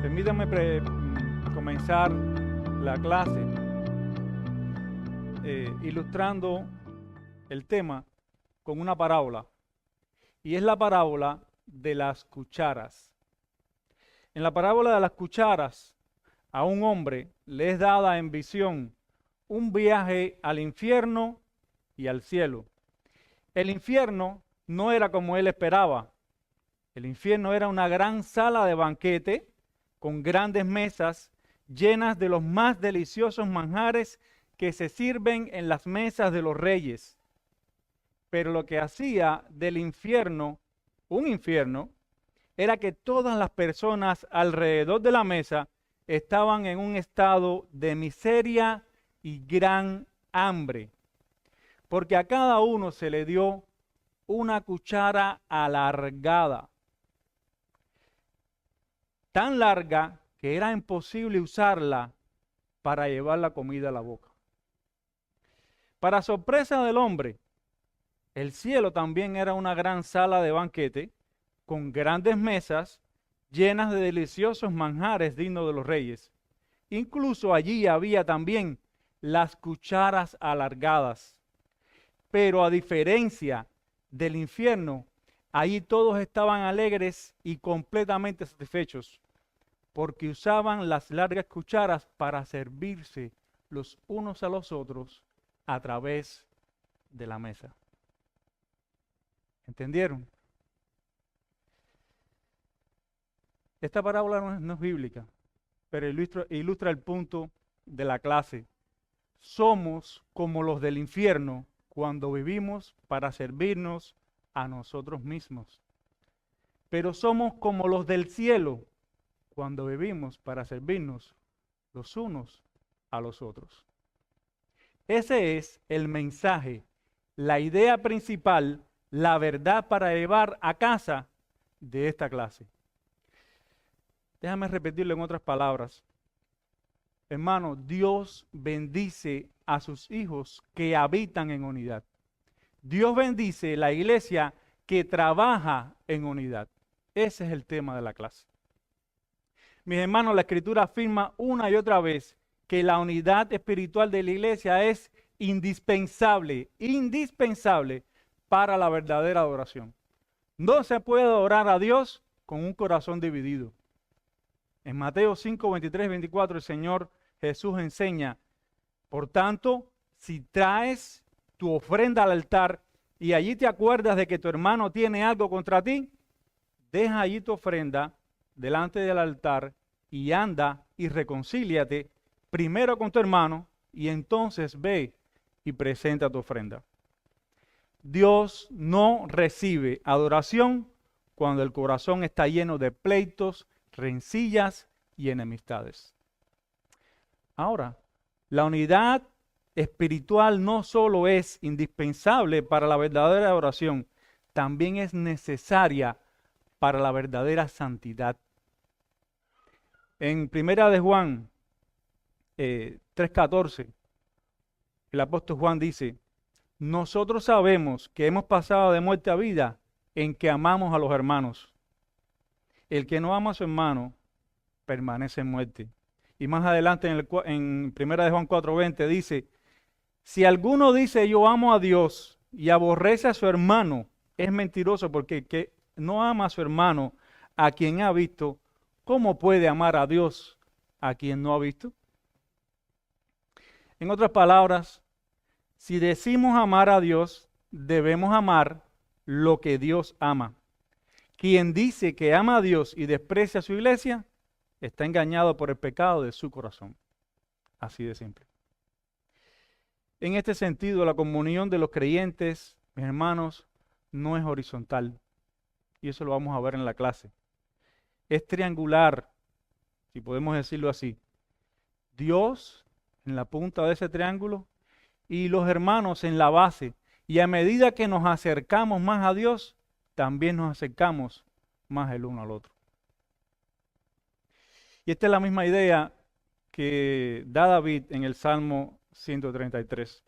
Permítanme comenzar la clase ilustrando el tema con una parábola, y es la parábola de las cucharas. En la parábola de las cucharas, a un hombre le es dada en visión un viaje al infierno y al cielo. El infierno no era como él esperaba. El infierno era una gran sala de banquete con grandes mesas llenas de los más deliciosos manjares que se sirven en las mesas de los reyes. Pero lo que hacía del infierno un infierno era que todas las personas alrededor de la mesa estaban en un estado de miseria y gran hambre, porque a cada uno se le dio una cuchara alargada, tan larga que era imposible usarla para llevar la comida a la boca. Para sorpresa del hombre, el cielo también era una gran sala de banquete con grandes mesas llenas de deliciosos manjares dignos de los reyes. Incluso allí había también las cucharas alargadas. Pero a diferencia del infierno, allí todos estaban alegres y completamente satisfechos, porque usaban las largas cucharas para servirse los unos a los otros a través de la mesa. ¿Entendieron? Esta parábola no es bíblica, pero ilustra el punto de la clase. Somos como los del infierno cuando vivimos para servirnos a nosotros mismos. Pero somos como los del cielo cuando vivimos para servirnos los unos a los otros. Ese es el mensaje, la idea principal, la verdad para llevar a casa de esta clase. Déjame repetirlo en otras palabras. Hermano, Dios bendice a sus hijos que habitan en unidad. Dios bendice la iglesia que trabaja en unidad. Ese es el tema de la clase. Mis hermanos, la Escritura afirma una y otra vez que la unidad espiritual de la iglesia es indispensable, indispensable para la verdadera adoración. No se puede adorar a Dios con un corazón dividido. En Mateo 5, 23, 24, el Señor Jesús enseña, por tanto, si traes tu ofrenda al altar y allí te acuerdas de que tu hermano tiene algo contra ti, deja allí tu ofrenda delante del altar y anda y reconcíliate primero con tu hermano y entonces ve y presenta tu ofrenda. Dios no recibe adoración cuando el corazón está lleno de pleitos, rencillas y enemistades. Ahora, la unidad espiritual no solo es indispensable para la verdadera oración, también es necesaria para la verdadera santidad. En Primera de Juan 3:14, el apóstol Juan dice, nosotros sabemos que hemos pasado de muerte a vida en que amamos a los hermanos. El que no ama a su hermano permanece en muerte. Y más adelante en Primera de Juan 4:20 dice, si alguno dice yo amo a Dios y aborrece a su hermano, es mentiroso, porque el que no ama a su hermano, a quien ha visto, ¿cómo puede amar a Dios a quien no ha visto? En otras palabras, si decimos amar a Dios, debemos amar lo que Dios ama. Quien dice que ama a Dios y desprecia a su iglesia, está engañado por el pecado de su corazón. Así de simple. En este sentido, la comunión de los creyentes, mis hermanos, no es horizontal. Y eso lo vamos a ver en la clase. Es triangular, si podemos decirlo así. Dios en la punta de ese triángulo y los hermanos en la base. Y a medida que nos acercamos más a Dios, también nos acercamos más el uno al otro. Y esta es la misma idea que da David en el Salmo 133.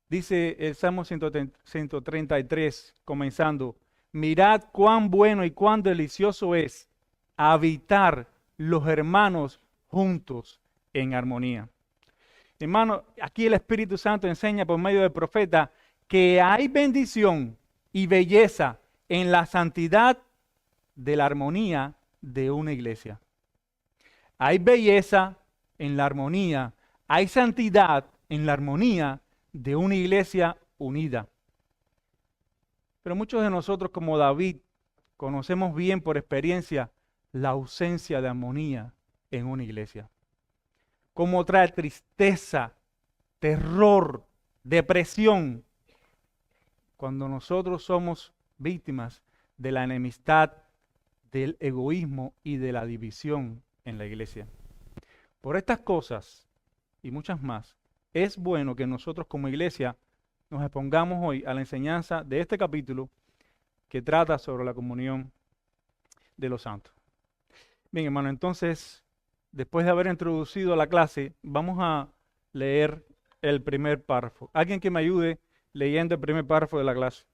Dice el Salmo 133, comenzando, mirad cuán bueno y cuán delicioso es habitar los hermanos juntos en armonía. Hermano, aquí el Espíritu Santo enseña por medio del profeta que hay bendición y belleza en la santidad de la armonía de una iglesia. Hay belleza en la armonía, hay santidad en la armonía de una iglesia unida. Pero muchos de nosotros, como David, conocemos bien por experiencia la ausencia de armonía en una iglesia. Cómo trae tristeza, terror, depresión, cuando nosotros somos víctimas de la enemistad, del egoísmo y de la división en la iglesia. Por estas cosas y muchas más, es bueno que nosotros como iglesia nos expongamos hoy a la enseñanza de este capítulo que trata sobre la comunión de los santos. Bien, hermano, entonces, después de haber introducido la clase, vamos a leer el primer párrafo. Alguien que me ayude leyendo el primer párrafo de la clase.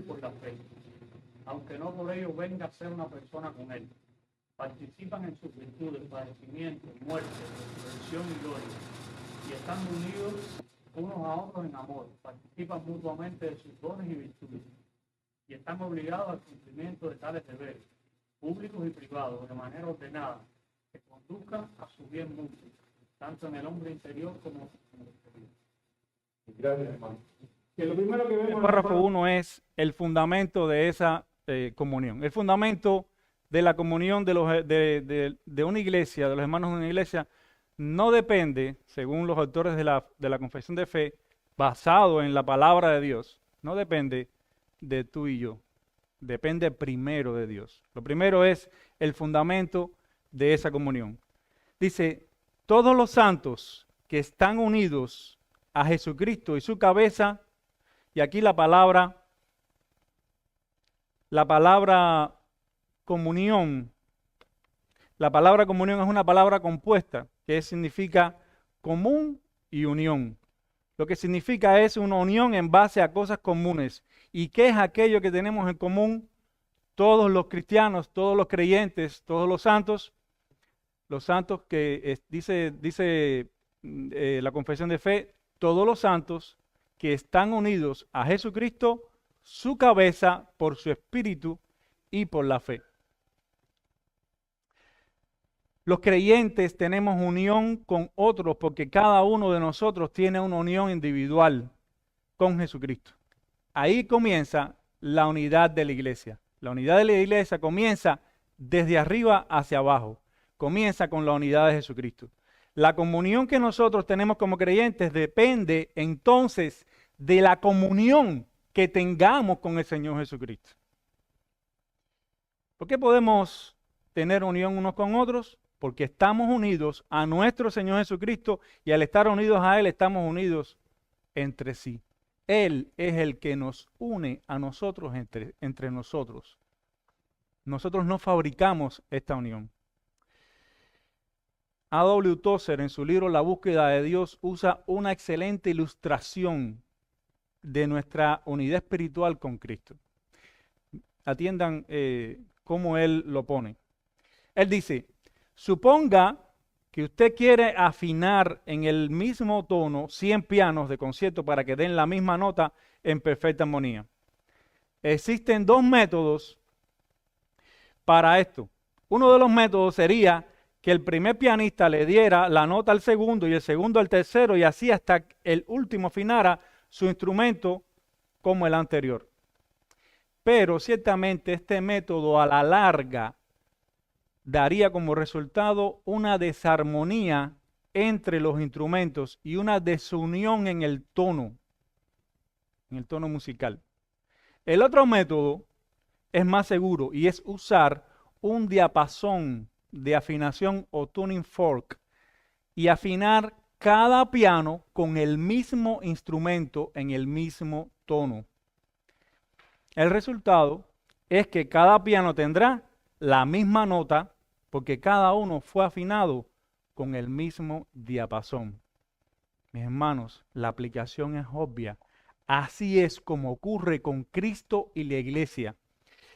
Por la fe, aunque no por ello venga a ser una persona con él. Participan en sus virtudes, padecimientos, muerte, resurrección y gloria, y están unidos unos a otros en amor, participan mutuamente de sus dones y virtudes, y están obligados al cumplimiento de tales deberes, públicos y privados, de manera ordenada, que conduzcan a su bien mutuo, tanto en el hombre interior como en el exterior. Gracias, hermano. Que lo primero que vemos el párrafo 1 es el fundamento de esa comunión. El fundamento de la comunión de una iglesia, de los hermanos de una iglesia, no depende, según los autores de la confesión de fe, basado en la palabra de Dios, no depende de tú y yo, depende primero de Dios. Lo primero es el fundamento de esa comunión. Dice, todos los santos que están unidos a Jesucristo y su cabeza, y aquí la palabra comunión, la palabra comunión es una palabra compuesta que significa común y unión. Lo que significa es una unión en base a cosas comunes. ¿Y qué es aquello que tenemos en común? Todos los cristianos, todos los creyentes, todos los santos que dice la confesión de fe, todos los santos que están unidos a Jesucristo, su cabeza, por su espíritu y por la fe. Los creyentes tenemos unión con otros porque cada uno de nosotros tiene una unión individual con Jesucristo. Ahí comienza la unidad de la iglesia. La unidad de la iglesia comienza desde arriba hacia abajo. Comienza con la unidad de Jesucristo. La comunión que nosotros tenemos como creyentes depende entonces de la comunión que tengamos con el Señor Jesucristo. ¿Por qué podemos tener unión unos con otros? Porque estamos unidos a nuestro Señor Jesucristo y al estar unidos a Él estamos unidos entre sí. Él es el que nos une a nosotros entre nosotros. Nosotros no fabricamos esta unión. A.W. Tozer en su libro La búsqueda de Dios usa una excelente ilustración de nuestra unidad espiritual con Cristo. Atiendan cómo él lo pone. Él dice, suponga que usted quiere afinar en el mismo tono 100 pianos de concierto para que den la misma nota en perfecta armonía. Existen dos métodos para esto. Uno de los métodos sería que el primer pianista le diera la nota al segundo y el segundo al tercero y así hasta el último afinara su instrumento como el anterior. Pero ciertamente este método a la larga daría como resultado una desarmonía entre los instrumentos y una desunión en el tono musical. El otro método es más seguro y es usar un diapasón de afinación o tuning fork y afinar cada piano con el mismo instrumento en el mismo tono. El resultado es que cada piano tendrá la misma nota porque cada uno fue afinado con el mismo diapasón. Mis hermanos, la aplicación es obvia. Así es como ocurre con Cristo y la iglesia.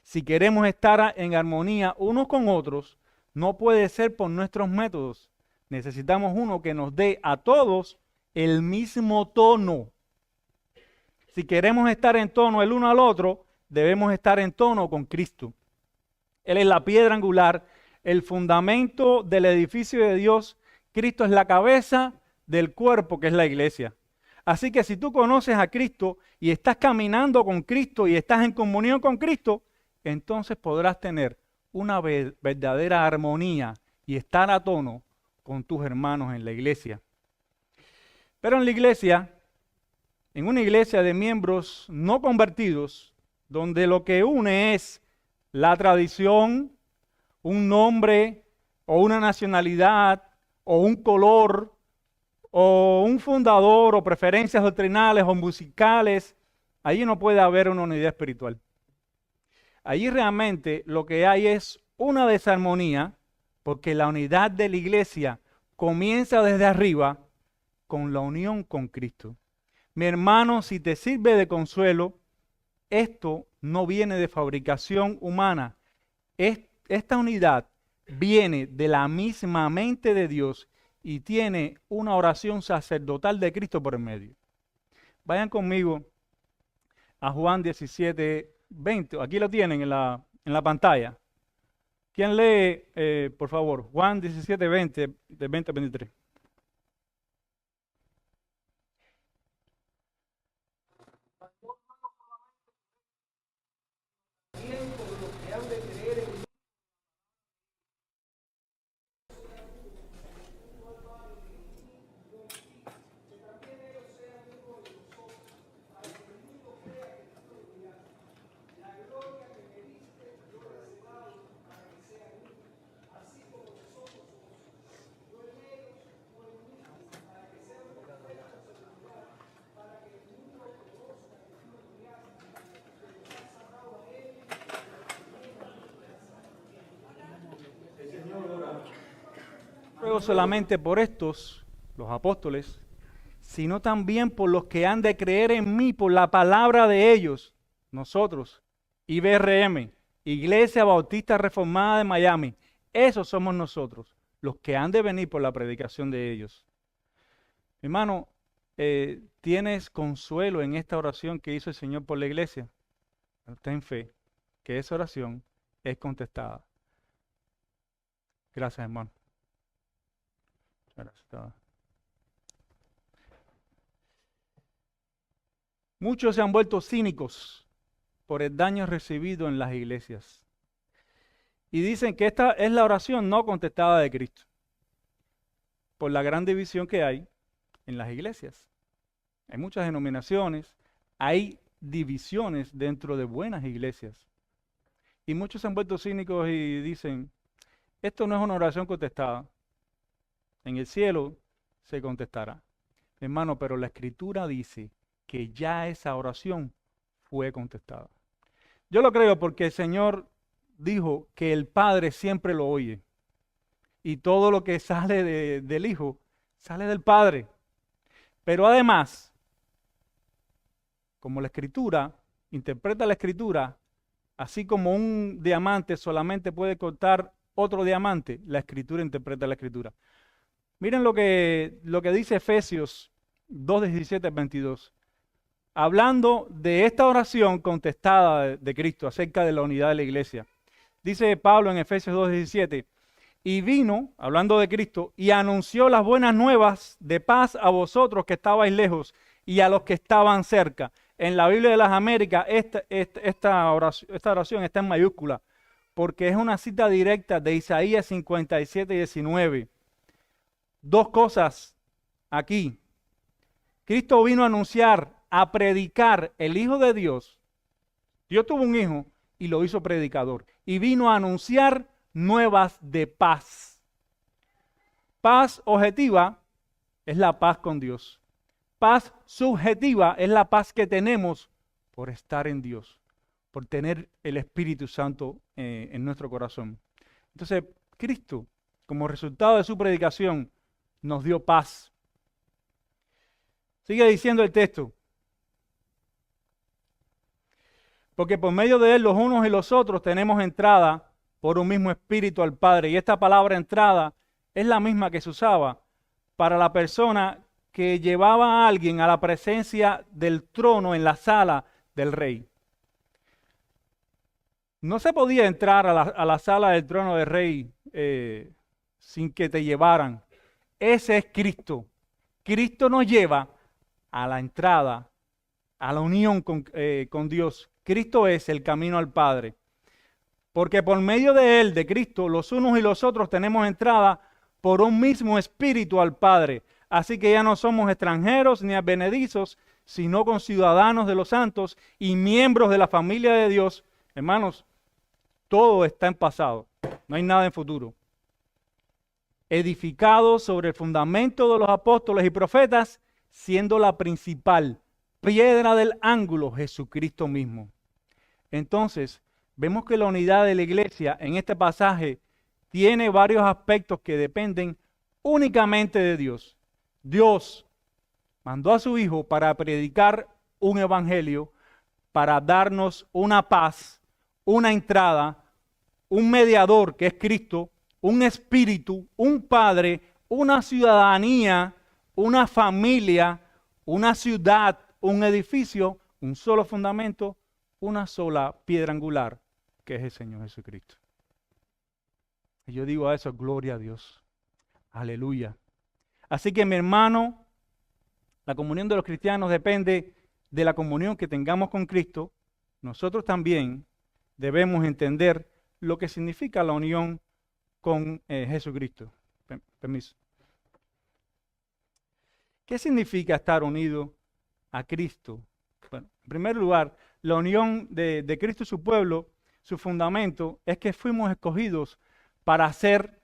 Si queremos estar en armonía unos con otros, no puede ser por nuestros métodos. Necesitamos uno que nos dé a todos el mismo tono. Si queremos estar en tono el uno al otro, debemos estar en tono con Cristo. Él es la piedra angular, el fundamento del edificio de Dios. Cristo es la cabeza del cuerpo que es la iglesia. Así que si tú conoces a Cristo y estás caminando con Cristo y estás en comunión con Cristo, entonces podrás tener una verdadera armonía y estar a tono con tus hermanos en la iglesia. Pero en la iglesia, en una iglesia de miembros no convertidos, donde lo que une es la tradición, un nombre o una nacionalidad o un color o un fundador o preferencias doctrinales o musicales, allí no puede haber una unidad espiritual. Allí realmente lo que hay es una desarmonía, porque la unidad de la iglesia comienza desde arriba con la unión con Cristo. Mi hermano, si te sirve de consuelo, esto no viene de fabricación humana. Esta unidad viene de la misma mente de Dios y tiene una oración sacerdotal de Cristo por el medio. Vayan conmigo a Juan 17, 20. Aquí lo tienen en la pantalla. ¿Quién lee, por favor? Juan 17, 20, de 20 a 23. Ruego solamente por estos, los apóstoles, sino también por los que han de creer en mí, por la palabra de ellos, nosotros, IBRM, Iglesia Bautista Reformada de Miami, esos somos nosotros, los que han de venir por la predicación de ellos. Hermano, ¿tienes consuelo en esta oración que hizo el Señor por la iglesia? Ten fe que esa oración es contestada. Gracias, hermano. Gracias. Muchos se han vuelto cínicos por el daño recibido en las iglesias. Y dicen que esta es la oración no contestada de Cristo, por la gran división que hay en las iglesias. Hay muchas denominaciones, hay divisiones dentro de buenas iglesias. Y muchos se han vuelto cínicos y dicen, esto no es una oración contestada. En el cielo se contestará. Hermano, pero la Escritura dice que ya esa oración fue contestada. Yo lo creo porque el Señor dijo que el Padre siempre lo oye. Y todo lo que sale del Hijo, sale del Padre. Pero además, como la Escritura interpreta la Escritura, así como un diamante solamente puede cortar otro diamante, la Escritura interpreta la Escritura. Miren lo que dice Efesios 2, 17 al 22. Hablando de esta oración contestada de Cristo acerca de la unidad de la iglesia. Dice Pablo en Efesios 2, 17, y vino, hablando de Cristo, y anunció las buenas nuevas de paz a vosotros que estabais lejos y a los que estaban cerca. En la Biblia de las Américas esta oración está en mayúscula, porque es una cita directa de Isaías 57, 19. Dos cosas aquí. Cristo vino a anunciar, a predicar el Hijo de Dios. Dios tuvo un hijo y lo hizo predicador. Y vino a anunciar nuevas de paz. Paz objetiva es la paz con Dios. Paz subjetiva es la paz que tenemos por estar en Dios, por tener el Espíritu Santo en nuestro corazón. Entonces, Cristo, como resultado de su predicación, nos dio paz. Sigue diciendo el texto. Porque por medio de Él los unos y los otros tenemos entrada por un mismo espíritu al Padre. Y esta palabra entrada es la misma que se usaba para la persona que llevaba a alguien a la presencia del trono en la sala del rey. No se podía entrar a la sala del trono del rey sin que te llevaran. Ese es Cristo. Cristo nos lleva a la entrada, a la unión con Dios. Cristo es el camino al Padre. Porque por medio de Él, de Cristo, los unos y los otros tenemos entrada por un mismo espíritu al Padre. Así que ya no somos extranjeros ni advenedizos, sino conciudadanos de los santos y miembros de la familia de Dios. Hermanos, todo está en pasado, no hay nada en futuro. Edificados sobre el fundamento de los apóstoles y profetas, siendo la principal piedra del ángulo Jesucristo mismo. Entonces, vemos que la unidad de la iglesia en este pasaje tiene varios aspectos que dependen únicamente de Dios. Dios mandó a su Hijo para predicar un evangelio, para darnos una paz, una entrada, un mediador que es Cristo, un espíritu, un padre, una ciudadanía, una familia, una ciudad, un edificio, un solo fundamento, una sola piedra angular, que es el Señor Jesucristo. Y yo digo a eso, gloria a Dios. Aleluya. Así que mi hermano, la comunión de los cristianos depende de la comunión que tengamos con Cristo. Nosotros también debemos entender lo que significa la unión con Jesucristo. Permiso. ¿Qué significa estar unido a Cristo? Bueno, en primer lugar, la unión de Cristo y su pueblo, su fundamento es que fuimos escogidos para ser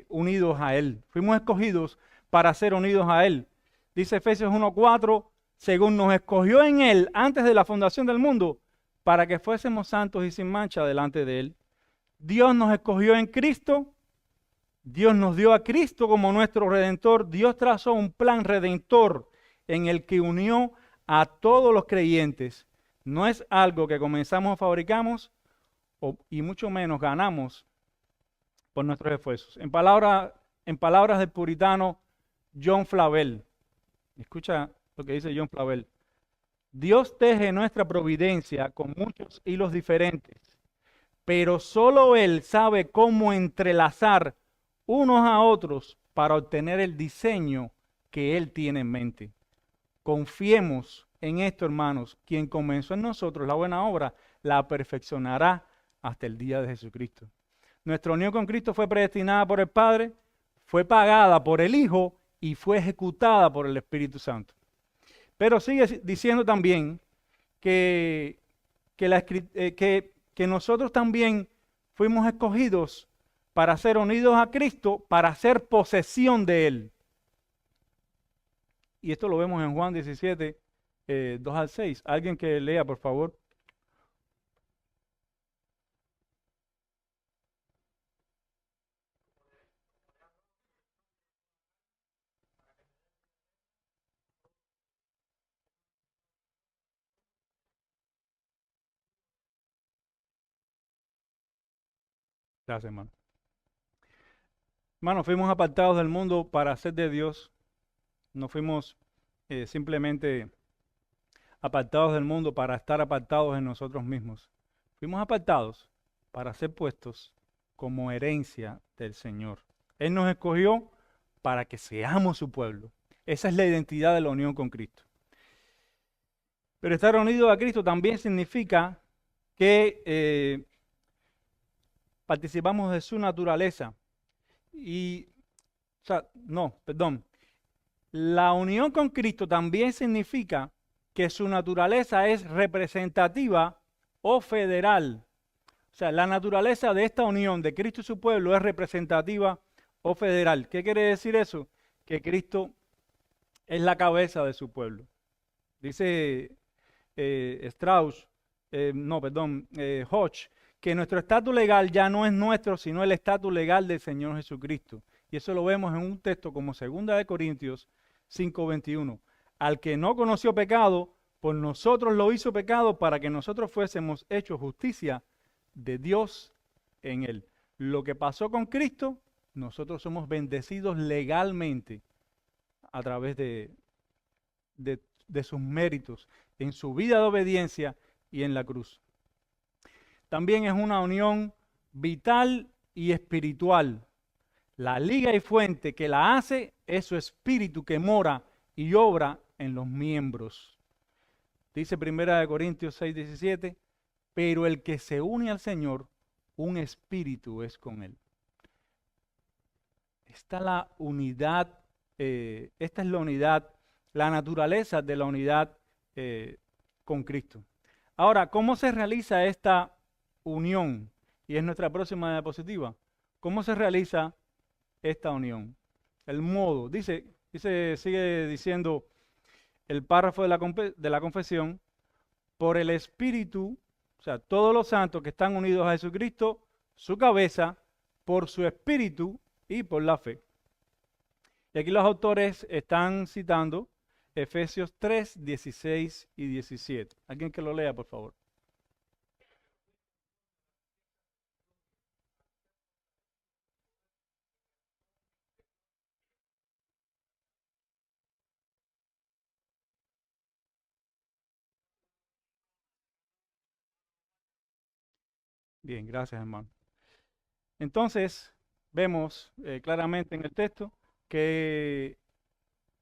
unidos a Él. Fuimos escogidos para ser unidos a Él. Dice Efesios 1:4, según nos escogió en Él antes de la fundación del mundo, para que fuésemos santos y sin mancha delante de Él. Dios nos escogió en Cristo, Dios nos dio a Cristo como nuestro Redentor, Dios trazó un plan redentor en el que unió a todos los creyentes. No es algo que comenzamos o fabricamos y mucho menos ganamos por nuestros esfuerzos. En palabras del puritano John Flavel, escucha lo que dice John Flavel. Dios teje nuestra providencia con muchos hilos diferentes, pero solo Él sabe cómo entrelazar unos a otros para obtener el diseño que Él tiene en mente. Confiemos en esto, hermanos. Quien comenzó en nosotros la buena obra, la perfeccionará hasta el día de Jesucristo. Nuestra unión con Cristo fue predestinada por el Padre, fue pagada por el Hijo y fue ejecutada por el Espíritu Santo. Pero sigue diciendo también que nosotros también fuimos escogidos para ser unidos a Cristo, para ser posesión de Él. Y esto lo vemos en Juan 17, 2 al 6. Alguien que lea, por favor. Gracias, hermano. Hermano, fuimos apartados del mundo para ser de Dios. No fuimos simplemente apartados del mundo para estar apartados en nosotros mismos. Fuimos apartados para ser puestos como herencia del Señor. Él nos escogió para que seamos su pueblo. Esa es la identidad de la unión con Cristo. Pero estar unido a Cristo también significa que participamos de su naturaleza. La unión con Cristo también significa que su naturaleza es representativa o federal. O sea, la naturaleza de esta unión de Cristo y su pueblo es representativa o federal. ¿Qué quiere decir eso? Que Cristo es la cabeza de su pueblo. Dice Hodge, que nuestro estatus legal ya no es nuestro, sino el estatus legal del Señor Jesucristo. Y eso lo vemos en un texto como 2 Corintios 5:21. Al que no conoció pecado, por nosotros lo hizo pecado para que nosotros fuésemos hechos justicia de Dios en él. Lo que pasó con Cristo, nosotros somos bendecidos legalmente a través de sus méritos, en su vida de obediencia y en la cruz. También es una unión vital y espiritual. La liga y fuente que la hace es su espíritu que mora y obra en los miembros. Dice 1 Corintios 6:17, pero el que se une al Señor, un espíritu es con él. Está la unidad, esta es la unidad, la naturaleza de la unidad con Cristo. Ahora, ¿cómo se realiza esta unión? Y es nuestra próxima diapositiva. ¿Cómo se realiza esta unión? El modo, sigue diciendo el párrafo de la confesión, por el Espíritu, o sea, todos los santos que están unidos a Jesucristo, su cabeza, por su Espíritu y por la fe. Y aquí los autores están citando Efesios 3, 16 y 17. Alguien que lo lea, por favor. Bien, gracias, hermano. Entonces, vemos claramente en el texto que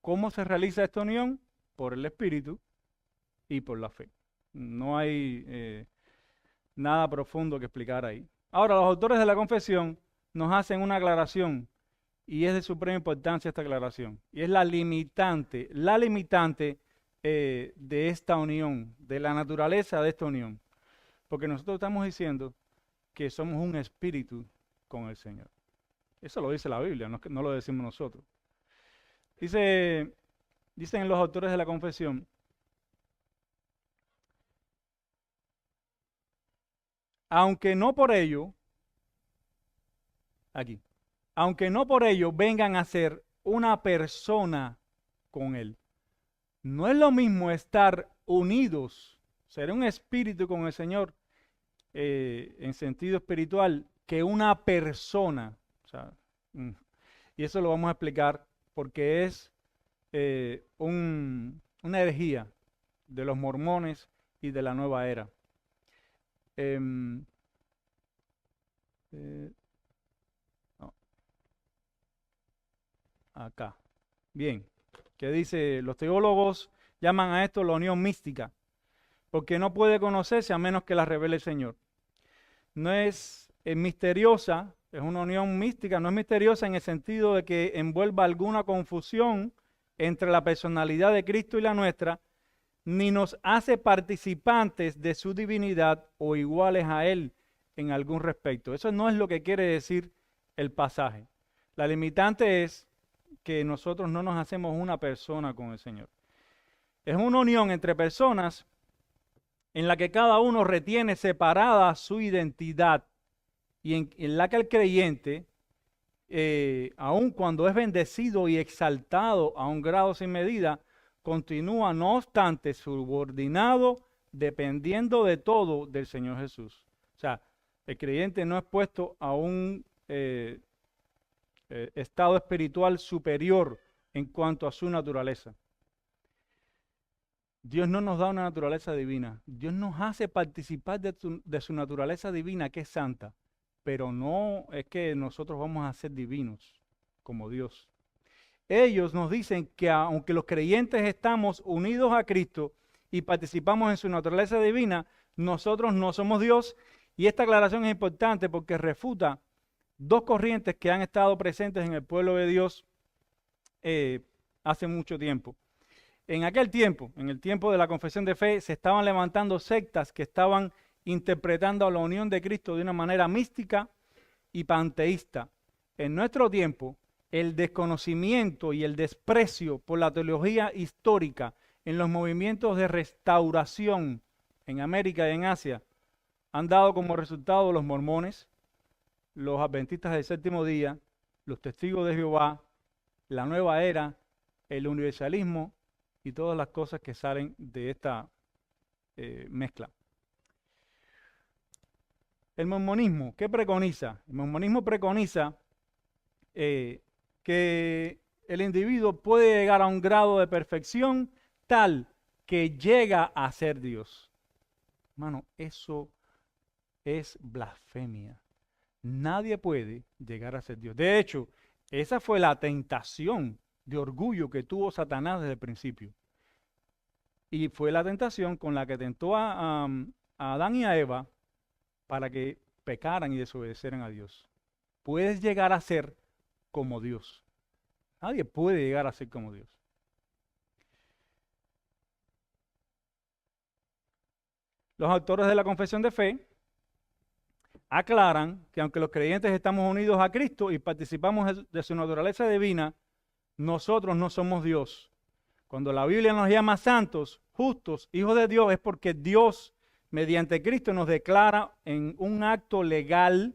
cómo se realiza esta unión por el Espíritu y por la fe. No hay nada profundo que explicar ahí. Ahora, los autores de la confesión nos hacen una aclaración y es de suprema importancia esta aclaración. Y es la limitante de esta unión, de la naturaleza de esta unión. Porque nosotros estamos diciendo que somos un espíritu con el Señor. Eso lo dice la Biblia, no lo decimos nosotros. Dicen los autores de la confesión, aunque no por ello vengan a ser una persona con Él. No es lo mismo estar unidos, ser un espíritu con el Señor en sentido espiritual, que una persona. O sea, y eso lo vamos a explicar porque es una herejía de los mormones y de la nueva era. No. Acá. Bien. ¿Qué dice? Los teólogos llaman a esto la unión mística, porque no puede conocerse a menos que la revele el Señor. No es misteriosa, es una unión mística, no es misteriosa en el sentido de que envuelva alguna confusión entre la personalidad de Cristo y la nuestra, ni nos hace participantes de su divinidad o iguales a Él en algún respecto. Eso no es lo que quiere decir el pasaje. La limitante es que nosotros no nos hacemos una persona con el Señor. Es una unión entre personas en la que cada uno retiene separada su identidad y en la que el creyente, aun cuando es bendecido y exaltado a un grado sin medida, continúa no obstante subordinado, dependiendo de todo del Señor Jesús. O sea, el creyente no es puesto a un estado espiritual superior en cuanto a su naturaleza. Dios no nos da una naturaleza divina. Dios nos hace participar de su naturaleza divina, que es santa. Pero no es que nosotros vamos a ser divinos como Dios. Ellos nos dicen que aunque los creyentes estamos unidos a Cristo y participamos en su naturaleza divina, nosotros no somos Dios. Y esta aclaración es importante porque refuta dos corrientes que han estado presentes en el pueblo de Dios hace mucho tiempo. En aquel tiempo, en el tiempo de la confesión de fe, se estaban levantando sectas que estaban interpretando a la unión de Cristo de una manera mística y panteísta. En nuestro tiempo, el desconocimiento y el desprecio por la teología histórica en los movimientos de restauración en América y en Asia han dado como resultado los mormones, los adventistas del séptimo día, los testigos de Jehová, la nueva era, el universalismo y todas las cosas que salen de esta mezcla. El mormonismo, ¿qué preconiza? El mormonismo preconiza que el individuo puede llegar a un grado de perfección tal que llega a ser Dios. Hermano, eso es blasfemia. Nadie puede llegar a ser Dios. De hecho, esa fue la tentación de orgullo que tuvo Satanás desde el principio. Y fue la tentación con la que tentó a Adán y a Eva para que pecaran y desobedecieran a Dios. Puedes llegar a ser como Dios. Nadie puede llegar a ser como Dios. Los autores de la Confesión de Fe aclaran que aunque los creyentes estamos unidos a Cristo y participamos de su naturaleza divina, nosotros no somos Dios. Cuando la Biblia nos llama santos, justos, hijos de Dios, es porque Dios, mediante Cristo, nos declara en un acto legal,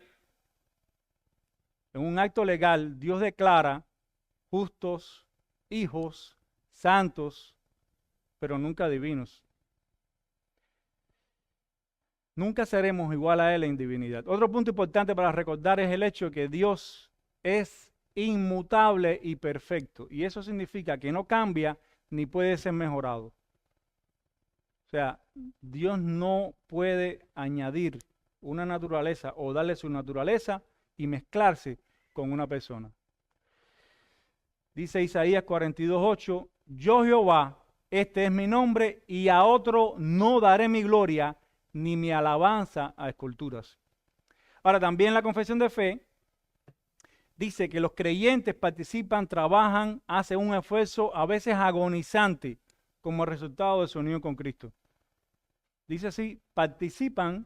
Dios declara justos, hijos, santos, pero nunca divinos. Nunca seremos igual a Él en divinidad. Otro punto importante para recordar es el hecho de que Dios es inmutable y perfecto. Y eso significa que no cambia ni puede ser mejorado. O sea, Dios no puede añadir una naturaleza o darle su naturaleza y mezclarse con una persona. Dice Isaías 42:8, yo Jehová, este es mi nombre, y a otro no daré mi gloria, ni mi alabanza a esculturas. Ahora, también la confesión de fe dice que los creyentes participan, trabajan, hacen un esfuerzo a veces agonizante como resultado de su unión con Cristo. Dice así, participan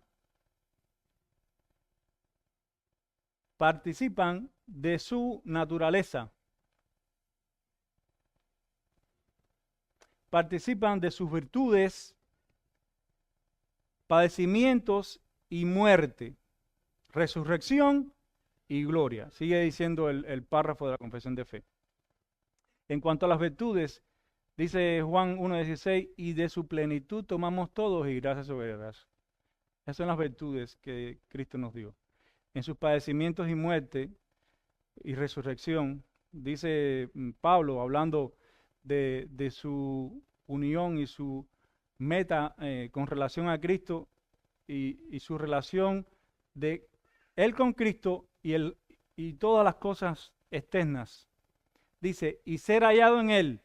de su naturaleza. Participan de sus virtudes, padecimientos y muerte, resurrección y gloria. Sigue diciendo el párrafo de la confesión de fe. En cuanto a las virtudes, dice Juan 1:16, y de su plenitud tomamos todos y gracias sobre gracia. Esas son las virtudes que Cristo nos dio. En sus padecimientos y muerte y resurrección, dice Pablo, hablando de su unión y su meta con relación a Cristo y su relación de Él con Cristo y todas las cosas externas. Dice, y ser hallado en Él,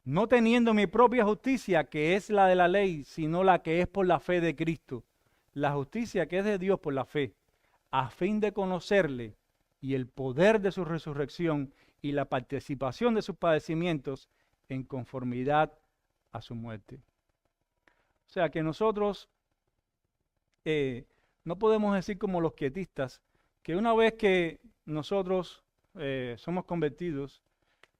no teniendo mi propia justicia, que es la de la ley, sino la que es por la fe de Cristo. La justicia que es de Dios por la fe, a fin de conocerle y el poder de su resurrección y la participación de sus padecimientos en conformidad a su muerte. O sea que nosotros no podemos decir como los quietistas, que una vez que nosotros somos convertidos,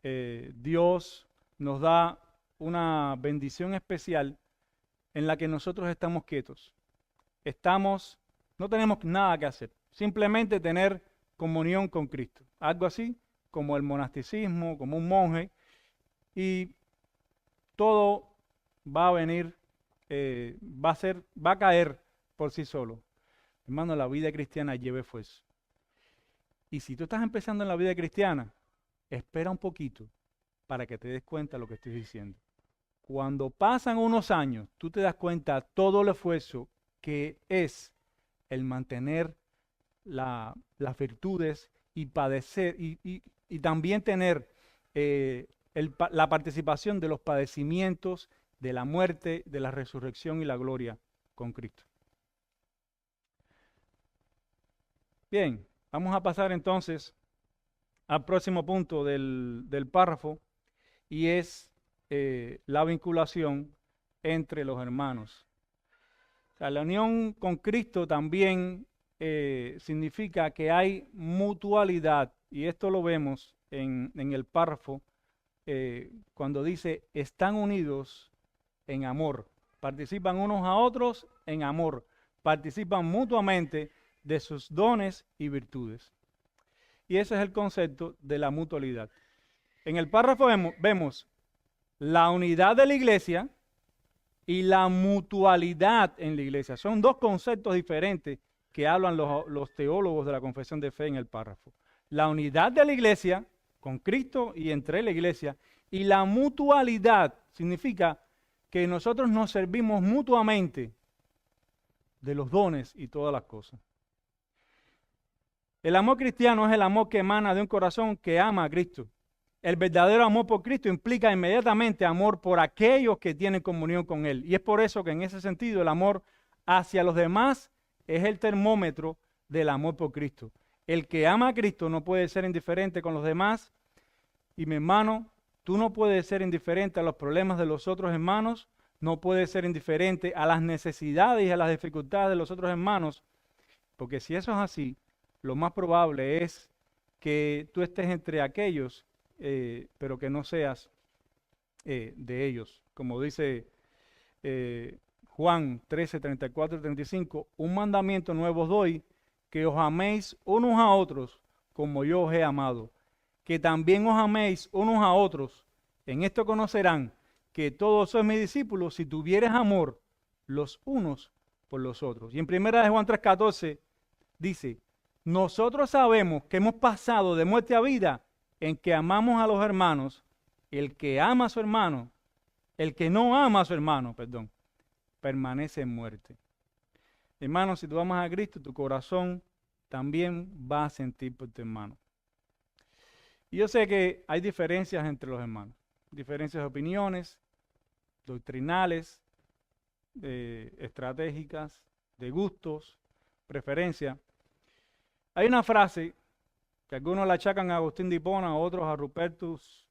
Dios nos da una bendición especial en la que nosotros estamos quietos. No tenemos nada que hacer, simplemente tener comunión con Cristo. Algo así como el monasticismo, como un monje, y todo va a venir, va a caer por sí solo. Hermano, la vida cristiana lleva esfuerzo. Y si tú estás empezando en la vida cristiana, espera un poquito para que te des cuenta de lo que estoy diciendo. Cuando pasan unos años, tú te das cuenta todo el esfuerzo que es el mantener las virtudes y padecer y también tener la participación de los padecimientos, de la muerte, de la resurrección y la gloria con Cristo. Bien, vamos a pasar entonces al próximo punto del párrafo y es la vinculación entre los hermanos. O sea, la unión con Cristo también significa que hay mutualidad y esto lo vemos en el párrafo cuando dice están unidos en amor, participan unos a otros en amor, participan mutuamente de sus dones y virtudes. Y ese es el concepto de la mutualidad. En el párrafo vemos la unidad de la iglesia, y la mutualidad en la iglesia. Son dos conceptos diferentes que hablan los teólogos de la confesión de fe en el párrafo. La unidad de la iglesia con Cristo y entre la iglesia, y la mutualidad significa que nosotros nos servimos mutuamente de los dones y todas las cosas. El amor cristiano es el amor que emana de un corazón que ama a Cristo. El verdadero amor por Cristo implica inmediatamente amor por aquellos que tienen comunión con Él. Y es por eso que en ese sentido el amor hacia los demás es el termómetro del amor por Cristo. El que ama a Cristo no puede ser indiferente con los demás. Y mi hermano, tú no puedes ser indiferente a los problemas de los otros hermanos, no puedes ser indiferente a las necesidades y a las dificultades de los otros hermanos, porque si eso es así, lo más probable es que tú estés entre aquellos, pero que no seas de ellos. Como dice Juan 13, 34 y 35, un mandamiento nuevo os doy, que os améis unos a otros como yo os he amado, que también os améis unos a otros. En esto conocerán que todos sois mis discípulos si tuvieres amor los unos por los otros. Y en 1 Juan 3:14 dice, nosotros sabemos que hemos pasado de muerte a vida en que amamos a los hermanos. El que ama a su hermano, el que no ama a su hermano, perdón, permanece en muerte. Hermano, si tú amas a Cristo, tu corazón también va a sentir por tu hermano. Y yo sé que hay diferencias entre los hermanos, diferencias de opiniones, doctrinales, estratégicas, de gustos, preferencias. Hay una frase que algunos la achacan a Agustín de Hipona, otros a Rupertus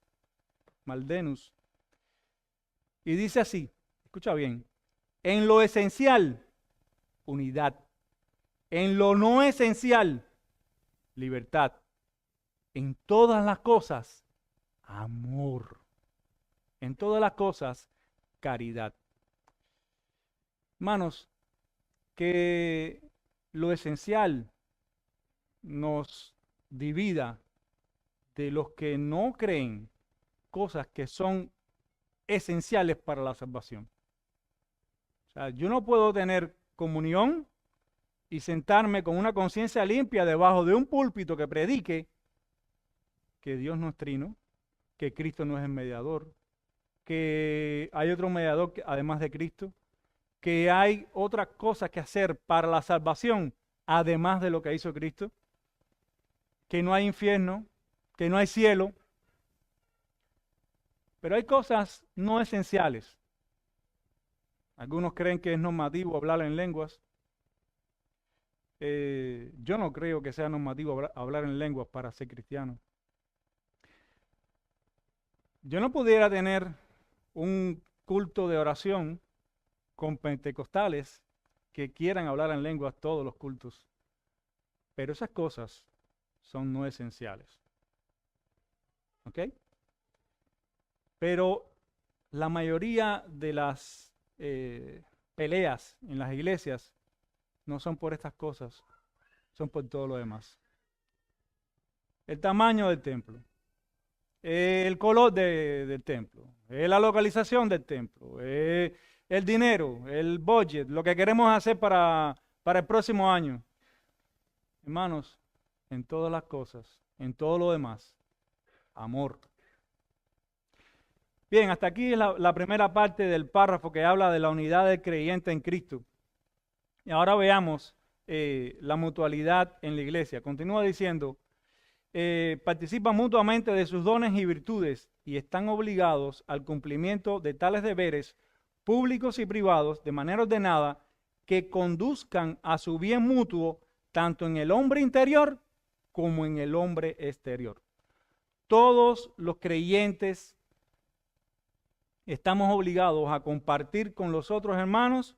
Maldenus, y dice así, escucha bien, en lo esencial, unidad, en lo no esencial, libertad, en todas las cosas, amor, en todas las cosas, caridad. Hermanos, que lo esencial nos divida de los que no creen cosas que son esenciales para la salvación. O sea, yo no puedo tener comunión y sentarme con una conciencia limpia debajo de un púlpito que predique que Dios no es trino, que Cristo no es el mediador, que hay otro mediador además de Cristo, que hay otras cosas que hacer para la salvación además de lo que hizo Cristo, que no hay infierno, que no hay cielo. Pero hay cosas no esenciales. Algunos creen que es normativo hablar en lenguas. Yo no creo que sea normativo hablar en lenguas para ser cristiano. Yo no pudiera tener un culto de oración con pentecostales que quieran hablar en lenguas todos los cultos. Pero esas cosas son no esenciales. ¿Ok? Pero la mayoría de las peleas en las iglesias no son por estas cosas, son por todo lo demás. El tamaño del templo, el color del templo, la localización del templo, el dinero, el budget, lo que queremos hacer para el próximo año. Hermanos, en todas las cosas, en todo lo demás, amor. Bien, hasta aquí es la primera parte del párrafo que habla de la unidad del creyente en Cristo. Y ahora veamos la mutualidad en la iglesia. Continúa diciendo, participan mutuamente de sus dones y virtudes y están obligados al cumplimiento de tales deberes públicos y privados de manera ordenada que conduzcan a su bien mutuo tanto en el hombre interior como en el hombre exterior. Todos los creyentes estamos obligados a compartir con los otros hermanos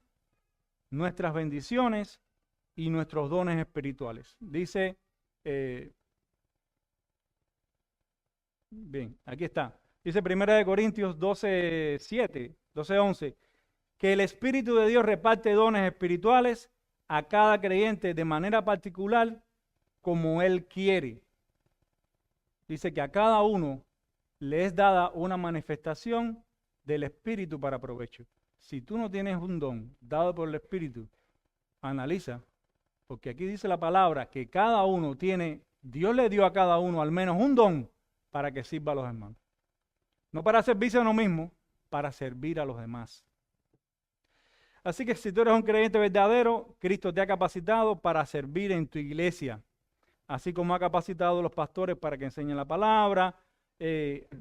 nuestras bendiciones y nuestros dones espirituales. Dice, bien, aquí está. Dice 1 Corintios 12:7, 12:11, que el Espíritu de Dios reparte dones espirituales a cada creyente de manera particular como Él quiere. Dice que a cada uno le es dada una manifestación del Espíritu para provecho. Si tú no tienes un don dado por el Espíritu, analiza, porque aquí dice la palabra que cada uno tiene, Dios le dio a cada uno al menos un don para que sirva a los hermanos. No para servirse a uno mismo, para servir a los demás. Así que si tú eres un creyente verdadero, Cristo te ha capacitado para servir en tu iglesia, así como ha capacitado a los pastores para que enseñen la palabra,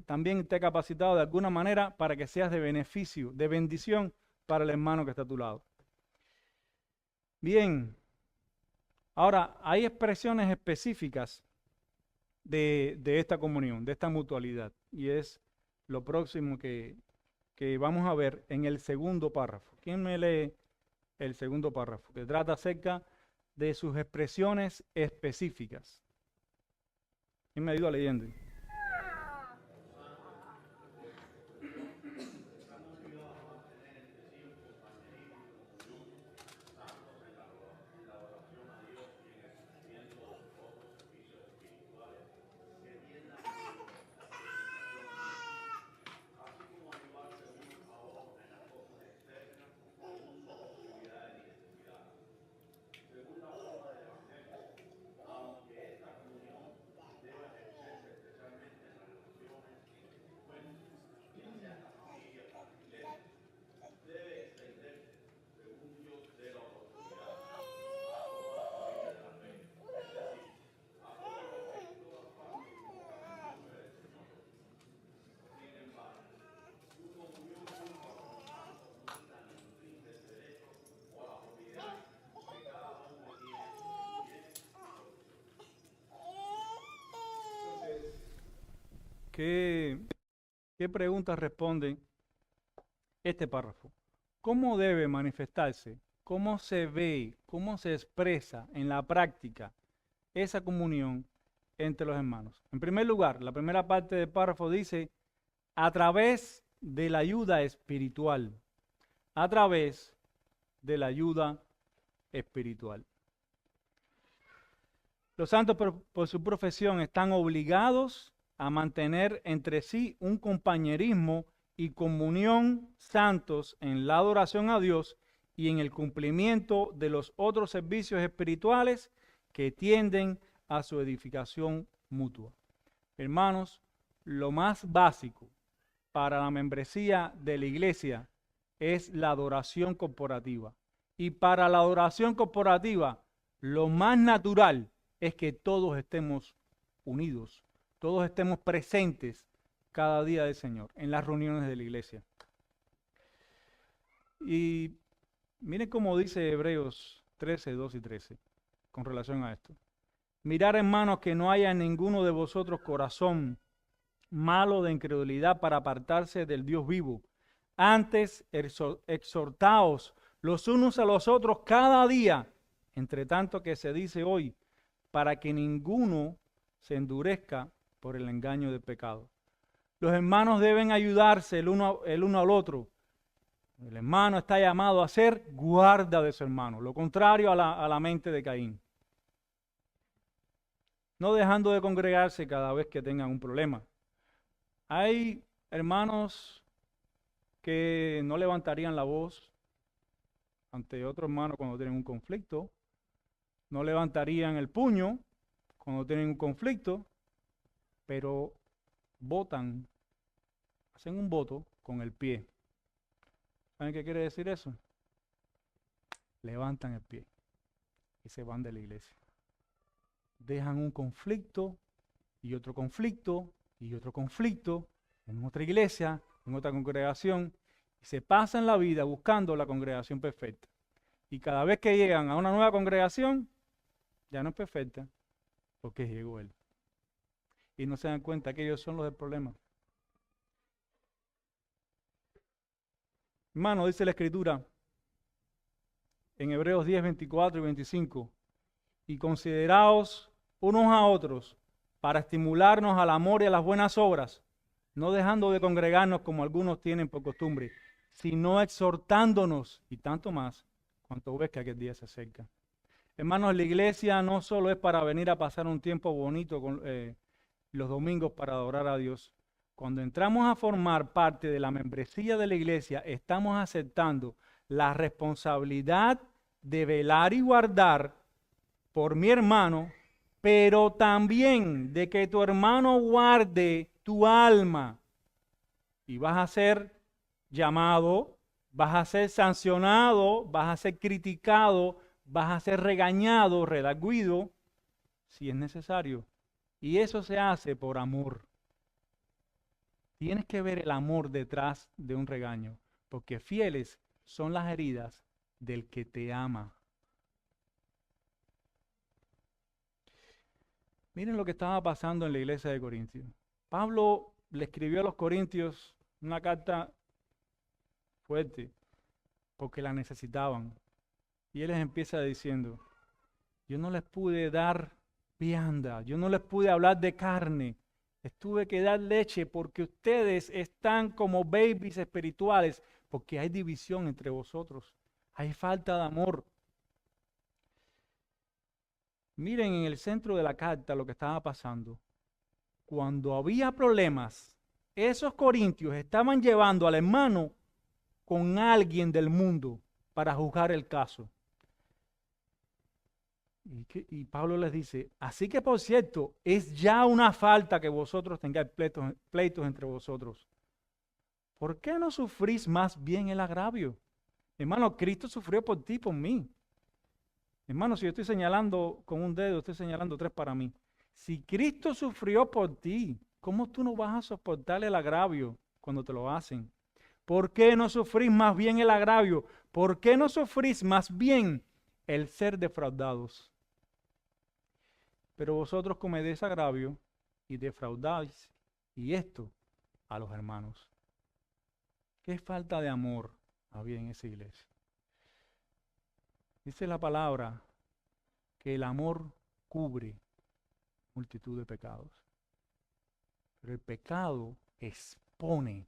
también te ha capacitado de alguna manera para que seas de beneficio, de bendición para el hermano que está a tu lado. Bien, ahora hay expresiones específicas de esta comunión, de esta mutualidad, y es lo próximo que vamos a ver en el segundo párrafo. ¿Quién me lee el segundo párrafo? Que trata acerca de sus expresiones específicas. ¿Quién me ayuda leyendo? ¿Qué preguntas responde este párrafo? ¿Cómo debe manifestarse? ¿Cómo se ve? ¿Cómo se expresa en la práctica esa comunión entre los hermanos? En primer lugar, la primera parte del párrafo dice, a través de la ayuda espiritual. A través de la ayuda espiritual. Los santos por su profesión están obligados a mantener entre sí un compañerismo y comunión santos en la adoración a Dios y en el cumplimiento de los otros servicios espirituales que tienden a su edificación mutua. Hermanos, lo más básico para la membresía de la iglesia es la adoración corporativa. Y para la adoración corporativa, lo más natural es que todos estemos unidos, todos estemos presentes cada día del Señor, en las reuniones de la iglesia. Y miren cómo dice Hebreos 13, 2 y 13, con relación a esto. Mirad, hermanos, que no haya en ninguno de vosotros corazón malo de incredulidad para apartarse del Dios vivo. Antes, exhortaos los unos a los otros cada día, entre tanto que se dice hoy, para que ninguno se endurezca por el engaño del pecado. Los hermanos deben ayudarse el uno al otro. El hermano está llamado a ser guarda de su hermano, lo contrario a la mente de Caín. No dejando de congregarse cada vez que tengan un problema. Hay hermanos que no levantarían la voz ante otro hermano cuando tienen un conflicto, no levantarían el puño cuando tienen un conflicto, pero votan, hacen un voto con el pie. ¿Saben qué quiere decir eso? Levantan el pie y se van de la iglesia. Dejan un conflicto y otro conflicto y otro conflicto en otra iglesia, en otra congregación, y se pasan la vida buscando la congregación perfecta. Y cada vez que llegan a una nueva congregación, ya no es perfecta, porque llegó él. Y no se dan cuenta que ellos son los del problema. Hermano, dice la Escritura en Hebreos 10, 24 y 25, y consideraos unos a otros para estimularnos al amor y a las buenas obras, no dejando de congregarnos como algunos tienen por costumbre, sino exhortándonos, y tanto más, cuanto ves que aquel día se acerca. Hermanos, la iglesia no solo es para venir a pasar un tiempo bonito con, los domingos para adorar a Dios. Cuando entramos a formar parte de la membresía de la iglesia, estamos aceptando la responsabilidad de velar y guardar por mi hermano, pero también de que tu hermano guarde tu alma. Y vas a ser llamado, vas a ser sancionado, vas a ser criticado, vas a ser regañado, redarguido, si es necesario. Y eso se hace por amor. Tienes que ver el amor detrás de un regaño, porque fieles son las heridas del que te ama. Miren lo que estaba pasando en la iglesia de Corintios. Pablo le escribió a los corintios una carta fuerte, porque la necesitaban. Y él les empieza diciendo, yo no les pude dar vianda, yo no les pude hablar de carne, les tuve que dar leche porque ustedes están como babies espirituales, porque hay división entre vosotros, hay falta de amor. Miren en el centro de la carta lo que estaba pasando. Cuando había problemas, esos corintios estaban llevando al hermano con alguien del mundo para juzgar el caso. Y Pablo les dice, así que por cierto, es ya una falta que vosotros tengáis pleitos entre vosotros. ¿Por qué no sufrís más bien el agravio? Hermano, Cristo sufrió por ti, por mí. Hermano, si yo estoy señalando con un dedo, estoy señalando tres para mí. Si Cristo sufrió por ti, ¿cómo tú no vas a soportar el agravio cuando te lo hacen? ¿Por qué no sufrís más bien el agravio? ¿Por qué no sufrís más bien el ser defraudados? Pero vosotros cometéis agravio y defraudáis, y esto a los hermanos. ¿Qué falta de amor había en esa iglesia? Dice la palabra que el amor cubre multitud de pecados. Pero el pecado expone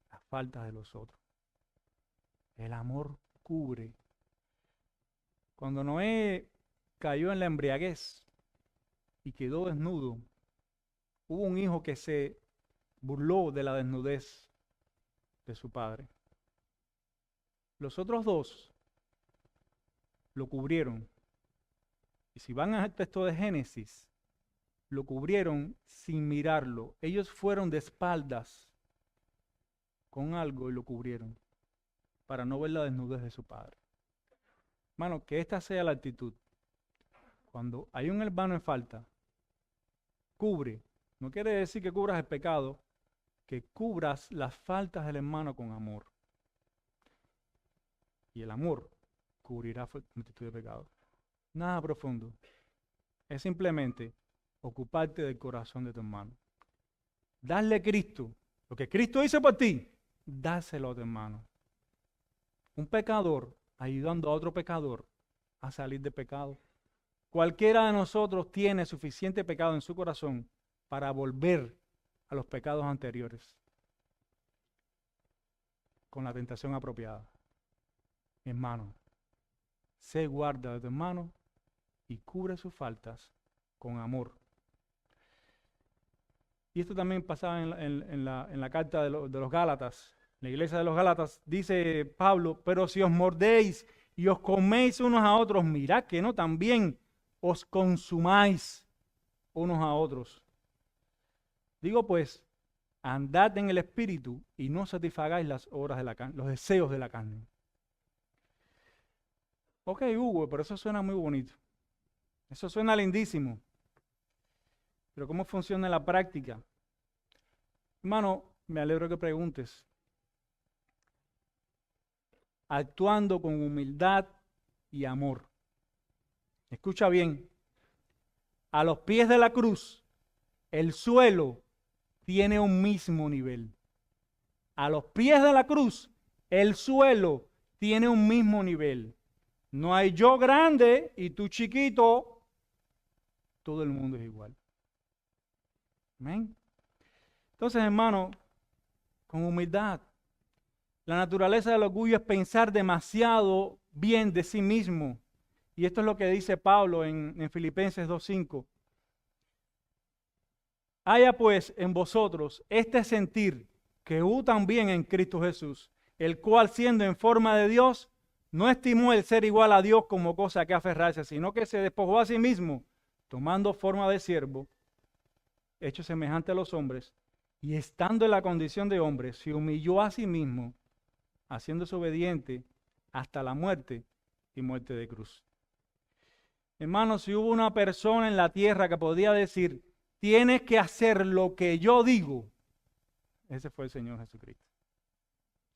las faltas de los otros. El amor cubre. Cuando Noé cayó en la embriaguez y quedó desnudo, hubo un hijo que se burló de la desnudez de su padre. Los otros dos lo cubrieron. Y si van al texto de Génesis, lo cubrieron sin mirarlo. Ellos fueron de espaldas con algo y lo cubrieron para no ver la desnudez de su padre. Hermano, que esta sea la actitud. Cuando hay un hermano en falta, cubre. No quiere decir que cubras el pecado, que cubras las faltas del hermano con amor. Y el amor cubrirá multitud de pecados. Nada profundo. Es simplemente ocuparte del corazón de tu hermano. Darle a Cristo lo que Cristo hizo por ti, dáselo a tu hermano. Un pecador ayudando a otro pecador a salir de pecado. Cualquiera de nosotros tiene suficiente pecado en su corazón para volver a los pecados anteriores con la tentación apropiada. Mi hermano, sé guarda de tu hermano y cubre sus faltas con amor. Y esto también pasaba en la carta de los Gálatas. En la iglesia de los Gálatas dice Pablo, pero si os mordéis y os coméis unos a otros, mirad que no también os consumáis unos a otros. Digo pues, andad en el espíritu y no satisfagáis las obras de la carne, los deseos de la carne. Ok, Hugo, pero eso suena muy bonito. Eso suena lindísimo. Pero ¿cómo funciona en la práctica? Hermano, me alegro que preguntes. Actuando con humildad y amor. Escucha bien. A los pies de la cruz, el suelo tiene un mismo nivel. A los pies de la cruz, el suelo tiene un mismo nivel. No hay yo grande y tú chiquito. Todo el mundo es igual. Amén. Entonces, hermano, con humildad. La naturaleza del orgullo es pensar demasiado bien de sí mismo. Y esto es lo que dice Pablo en Filipenses 2:5. Haya pues en vosotros este sentir que hubo también en Cristo Jesús, el cual siendo en forma de Dios, no estimó el ser igual a Dios como cosa que aferrarse, sino que se despojó a sí mismo, tomando forma de siervo, hecho semejante a los hombres, y estando en la condición de hombre, se humilló a sí mismo, haciéndose obediente hasta la muerte y muerte de cruz. Hermanos, si hubo una persona en la tierra que podía decir, tienes que hacer lo que yo digo, ese fue el Señor Jesucristo.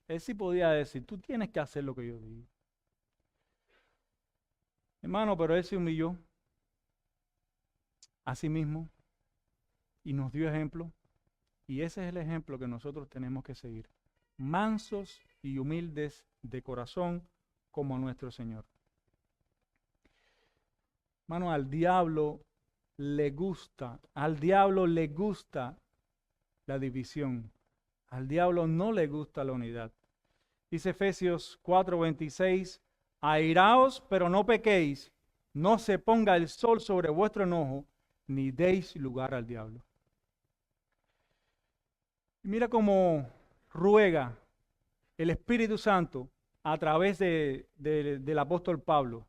Él sí podía decir, tú tienes que hacer lo que yo digo. Hermano, pero Él se humilló a sí mismo y nos dio ejemplo. Y ese es el ejemplo que nosotros tenemos que seguir. Mansos y humildes de corazón como nuestro Señor. Hermano, al diablo le gusta la división. Al diablo no le gusta la unidad. Dice Efesios 4:26, airaos, pero no pequéis, no se ponga el sol sobre vuestro enojo, ni deis lugar al diablo. Y mira cómo ruega el Espíritu Santo a través del apóstol Pablo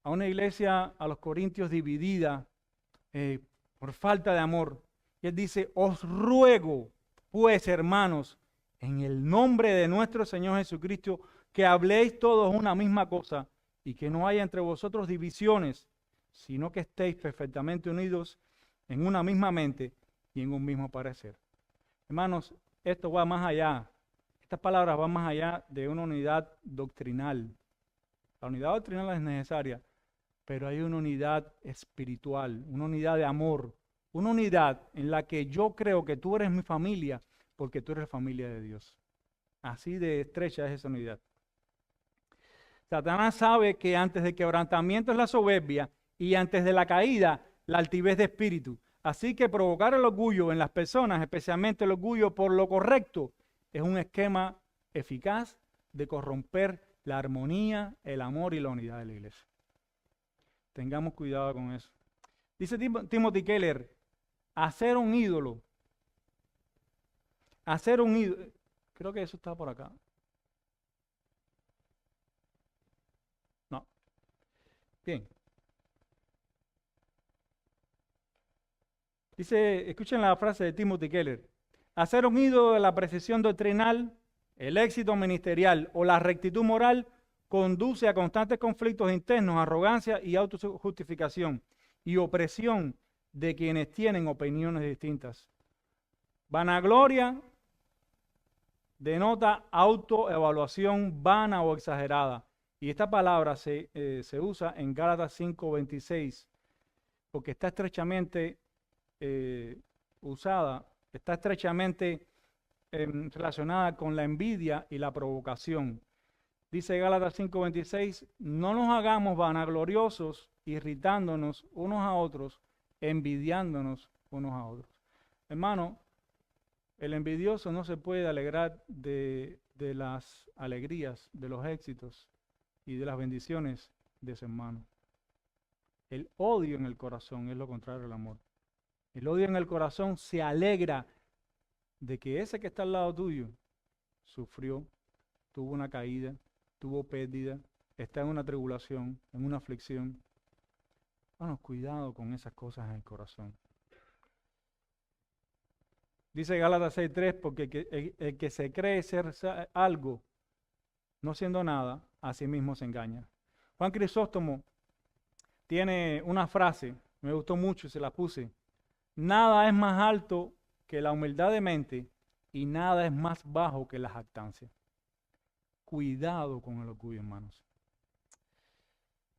a una iglesia, a los corintios dividida por falta de amor. Y él dice, os ruego, pues, hermanos, en el nombre de nuestro Señor Jesucristo, que habléis todos una misma cosa y que no haya entre vosotros divisiones, sino que estéis perfectamente unidos en una misma mente y en un mismo parecer. Hermanos, esto va más allá. Estas palabras van más allá de una unidad doctrinal. La unidad doctrinal es necesaria, pero hay una unidad espiritual, una unidad de amor, una unidad en la que yo creo que tú eres mi familia porque tú eres familia de Dios. Así de estrecha es esa unidad. Satanás sabe que antes del quebrantamiento es la soberbia y antes de la caída la altivez de espíritu. Así que provocar el orgullo en las personas, especialmente el orgullo por lo correcto, es un esquema eficaz de corromper la armonía, el amor y la unidad de la iglesia. Tengamos cuidado con eso. Dice Timothy Keller, hacer un ídolo, creo que eso está por acá. No. Bien. Dice, escuchen la frase de Timothy Keller, hacer un ídolo de la precisión doctrinal, el éxito ministerial o la rectitud moral conduce a constantes conflictos internos, arrogancia y autojustificación y opresión de quienes tienen opiniones distintas. Vanagloria denota autoevaluación vana o exagerada. Y esta palabra se usa en Gálatas 5:26 porque está estrechamente está estrechamente relacionada con la envidia y la provocación. Dice Gálatas 5:26, no nos hagamos vanagloriosos, irritándonos unos a otros, envidiándonos unos a otros. Hermano, el envidioso no se puede alegrar de las alegrías, de los éxitos y de las bendiciones de su hermano. El odio en el corazón es lo contrario al amor. El odio en el corazón se alegra de que ese que está al lado tuyo sufrió, tuvo una caída, tuvo pérdida, está en una tribulación, en una aflicción. Bueno, cuidado con esas cosas en el corazón. Dice Gálatas 6:3, porque el que se cree ser algo, no siendo nada, a sí mismo se engaña. Juan Crisóstomo tiene una frase, me gustó mucho y se la puse. Nada es más alto que la humildad de mente y nada es más bajo que la jactancia. Cuidado con el orgullo, hermanos.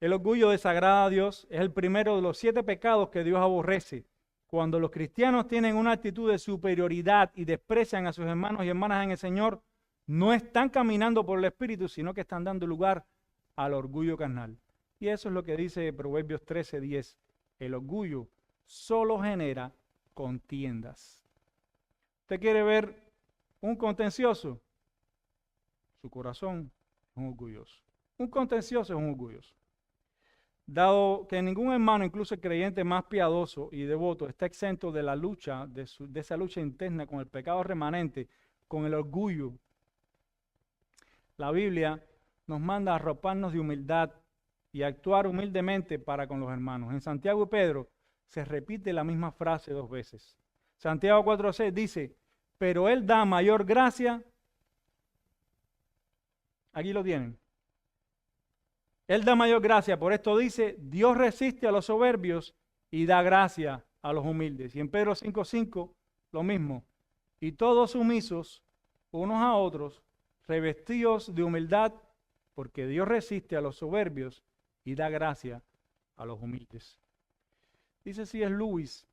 El orgullo desagrada a Dios, es el primero de los 7 pecados que Dios aborrece. Cuando los cristianos tienen una actitud de superioridad y desprecian a sus hermanos y hermanas en el Señor, no están caminando por el Espíritu, sino que están dando lugar al orgullo carnal. Y eso es lo que dice Proverbios 13:10. El orgullo solo genera contiendas. ¿Usted quiere ver un contencioso? Su corazón es un orgulloso. Un contencioso es un orgulloso. dado que ningún hermano, incluso el creyente más piadoso y devoto, está exento de la lucha, de esa lucha interna con el pecado remanente, con el orgullo. La Biblia nos manda a arroparnos de humildad y actuar humildemente para con los hermanos. En Santiago y Pedro se repite la misma frase 2 veces. Santiago 4:6 dice, pero Él da mayor gracia. Aquí lo tienen. Él da mayor gracia, por esto dice, Dios resiste a los soberbios y da gracia a los humildes. Y en Pedro 5:5 lo mismo. Y todos sumisos unos a otros, revestidos de humildad, porque Dios resiste a los soberbios y da gracia a los humildes. Dice C.S. Lewis,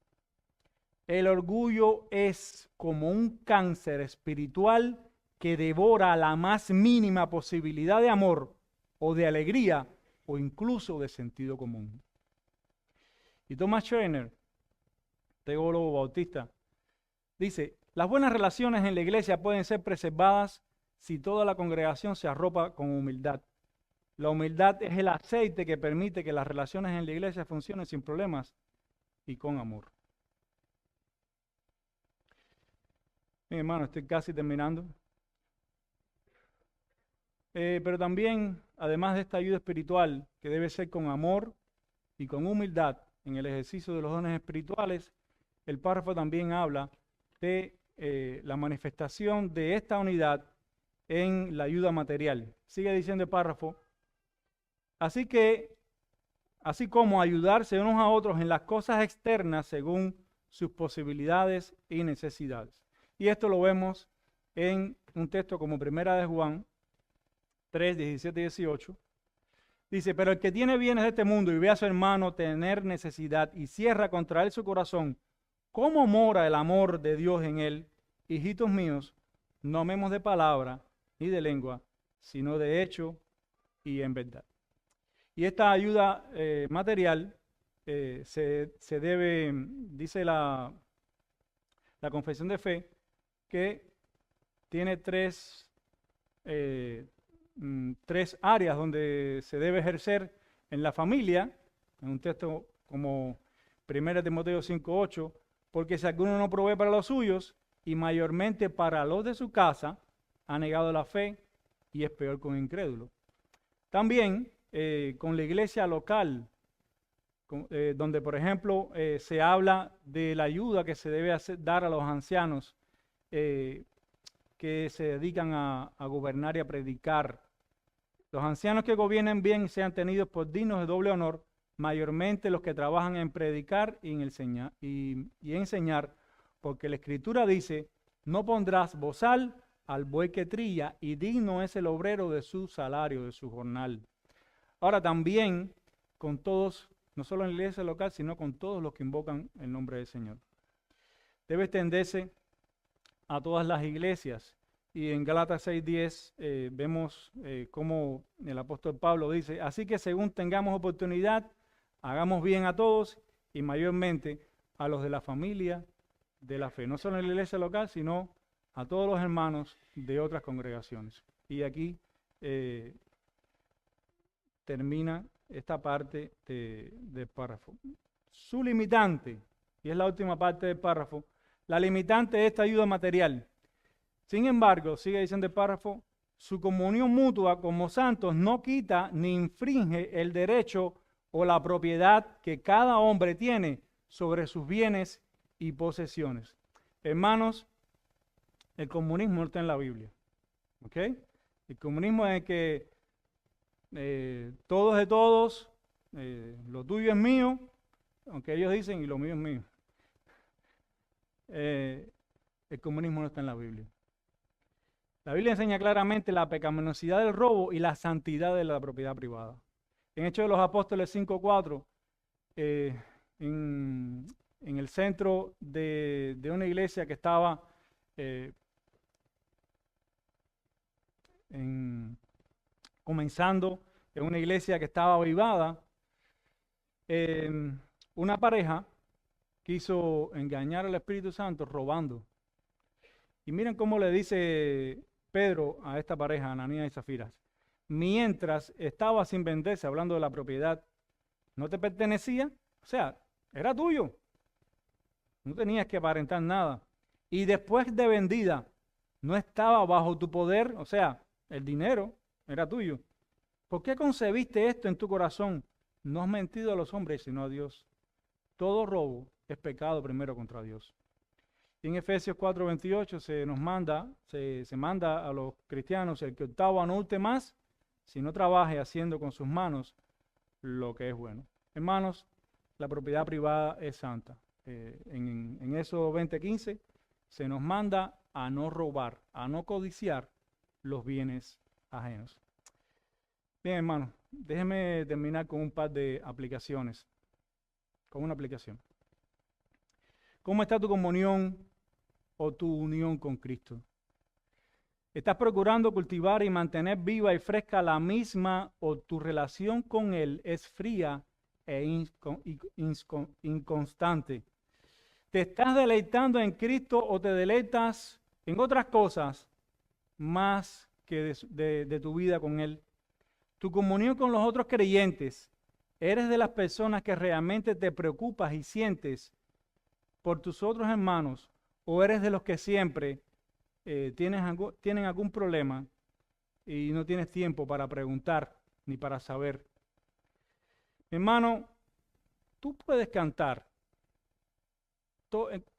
el orgullo es como un cáncer espiritual que devora la más mínima posibilidad de amor o de alegría o incluso de sentido común. Y Thomas Schreiner, teólogo bautista, dice, las buenas relaciones en la iglesia pueden ser preservadas si toda la congregación se arropa con humildad. La humildad es el aceite que permite que las relaciones en la iglesia funcionen sin problemas y con amor. Mi hermano, estoy casi terminando. Pero también, además de esta ayuda espiritual, que debe ser con amor y con humildad en el ejercicio de los dones espirituales, el párrafo también habla de la manifestación de esta unidad en la ayuda material. Sigue diciendo el párrafo, así como ayudarse unos a otros en las cosas externas según sus posibilidades y necesidades. Y esto lo vemos en un texto como Primera de Juan 3, 17 y 18. Dice, pero el que tiene bienes de este mundo y ve a su hermano tener necesidad y cierra contra él su corazón, ¿cómo mora el amor de Dios en él? Hijitos míos, no amemos de palabra ni de lengua, sino de hecho y en verdad. Y esta ayuda material se debe, dice la confesión de fe, que tiene tres áreas donde se debe ejercer en la familia, en un texto como 1 Timoteo 5:8, porque si alguno no provee para los suyos y mayormente para los de su casa, ha negado la fe y es peor que un incrédulo. También con la iglesia local, donde por ejemplo se habla de la ayuda que se debe dar a los ancianos que se dedican a gobernar y a predicar. Los ancianos que gobiernen bien sean tenidos por dignos de doble honor, mayormente los que trabajan en predicar y en enseñar, porque la Escritura dice, no pondrás bozal al buey que trilla, y digno es el obrero de su salario, de su jornal. Ahora también con todos, no solo en la iglesia local, sino con todos los que invocan el nombre del Señor. Debe extenderse a todas las iglesias. Y en Gálatas 6:10 vemos cómo el apóstol Pablo dice, así que según tengamos oportunidad, hagamos bien a todos y mayormente a los de la familia de la fe. No solo en la iglesia local, sino a todos los hermanos de otras congregaciones. Y aquí termina esta parte del párrafo. Su limitante, y es la última parte del párrafo, la limitante de esta ayuda material. Sin embargo, sigue diciendo el párrafo, su comunión mutua como santos no quita ni infringe el derecho o la propiedad que cada hombre tiene sobre sus bienes y posesiones. Hermanos, el comunismo no está en la Biblia. ¿Ok? El comunismo es que todo es de todos, lo tuyo es mío, aunque ellos dicen y lo mío es mío. El comunismo no está en la Biblia. La Biblia enseña claramente la pecaminosidad del robo y la santidad de la propiedad privada. En Hechos de los Apóstoles 5:4, en el centro de una iglesia que estaba comenzando, en una iglesia que estaba avivada, una pareja quiso engañar al Espíritu Santo robando. Y miren cómo le dice Pedro a esta pareja, Ananías y Zafiras, mientras estaba sin venderse, hablando de la propiedad, no te pertenecía, o sea, era tuyo. No tenías que aparentar nada. Y después de vendida, no estaba bajo tu poder, o sea, el dinero era tuyo. ¿Por qué concebiste esto en tu corazón? No has mentido a los hombres, sino a Dios. Todo robo es pecado primero contra Dios. Y en Efesios 4:28 se manda a los cristianos: el que octavo no hurte más, sino trabaje haciendo con sus manos lo que es bueno. Hermanos, la propiedad privada es santa. En Éxodo 20:15 se nos manda a no robar, a no codiciar los bienes ajenos. Bien, hermanos, déjenme terminar con un par de aplicaciones. Con una aplicación. ¿Cómo está tu comunión o tu unión con Cristo? ¿Estás procurando cultivar y mantener viva y fresca la misma, o tu relación con Él es fría e inconstante? ¿Te estás deleitando en Cristo o te deleitas en otras cosas más que de tu vida con Él? Tu comunión con los otros creyentes. ¿Eres de las personas que realmente te preocupas y sientes por tus otros hermanos, o eres de los que siempre tienen algún problema y no tienes tiempo para preguntar ni para saber? Hermano, tú puedes cantar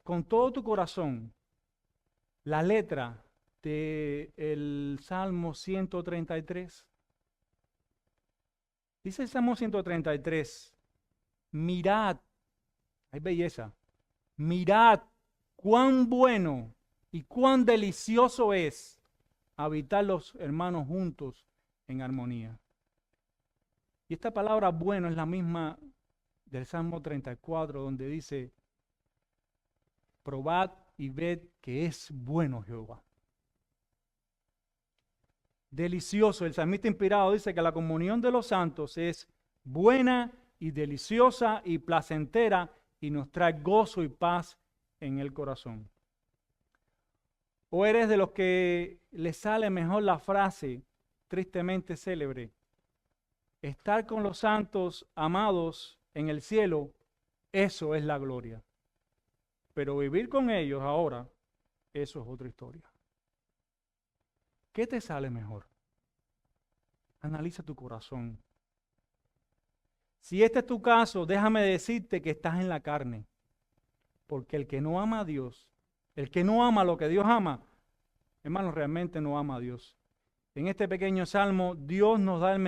con todo tu corazón la letra del Salmo 133. Dice el Salmo 133, mirad, hay belleza, mirad cuán bueno y cuán delicioso es habitar los hermanos juntos en armonía. Y esta palabra bueno es la misma del Salmo 34, donde dice: probad y ved que es bueno Jehová. Delicioso. El salmista inspirado dice que la comunión de los santos es buena y deliciosa y placentera y nos trae gozo y paz en el corazón. ¿O eres de los que le sale mejor la frase tristemente célebre: estar con los santos amados en el cielo, eso es la gloria, pero vivir con ellos ahora, eso es otra historia? ¿Qué te sale mejor? Analiza tu corazón. Si este es tu caso, déjame decirte que estás en la carne. Porque el que no ama a Dios, el que no ama lo que Dios ama, hermano, realmente no ama a Dios. En este pequeño salmo, Dios nos da el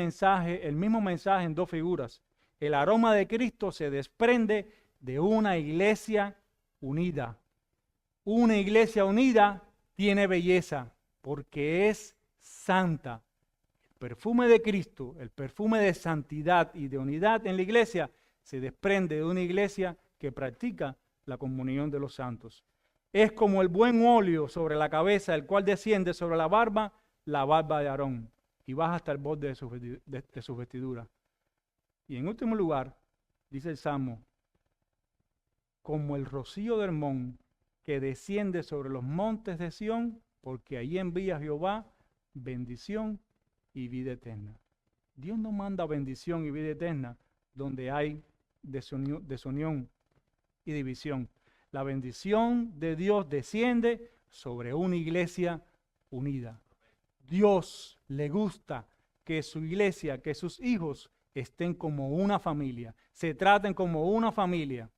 mismo mensaje en dos figuras. El aroma de Cristo se desprende de una iglesia unida. Una iglesia unida tiene belleza, porque es santa. El perfume de Cristo, el perfume de santidad y de unidad en la iglesia, se desprende de una iglesia que practica la comunión de los santos. Es como el buen óleo sobre la cabeza, el cual desciende sobre la barba de Aarón, y baja hasta el borde de su vestidura. Y en último lugar, dice el Salmo, como el rocío de Hermón que desciende sobre los montes de Sión, porque allí envía Jehová bendición y vida eterna. Dios no manda bendición y vida eterna donde hay desunión y división. La bendición de Dios desciende sobre una iglesia unida. Dios le gusta que su iglesia, que sus hijos estén como una familia, se traten como una familia.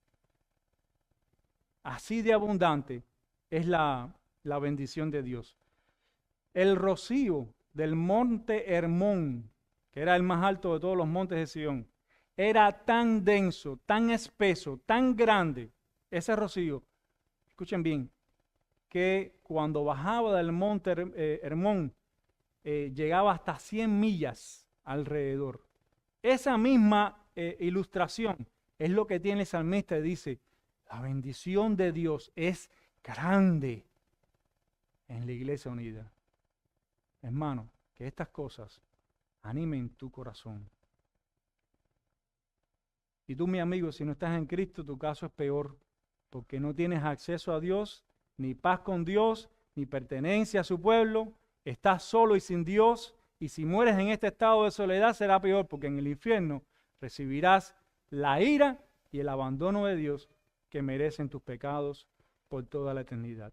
Así de abundante es la bendición de Dios. El rocío del monte Hermón, que era el más alto de todos los montes de Sión, era tan denso, tan espeso, tan grande, ese rocío, escuchen bien, que cuando bajaba del monte Hermón, llegaba hasta 100 millas alrededor. Esa misma ilustración es lo que tiene el salmista y dice: la bendición de Dios es grande en la iglesia unida. Hermano, que estas cosas animen tu corazón. Y tú, mi amigo, si no estás en Cristo, tu caso es peor, porque no tienes acceso a Dios, ni paz con Dios, ni pertenencia a su pueblo. Estás solo y sin Dios, y si mueres en este estado de soledad será peor, porque en el infierno recibirás la ira y el abandono de Dios que merecen tus pecados por toda la eternidad.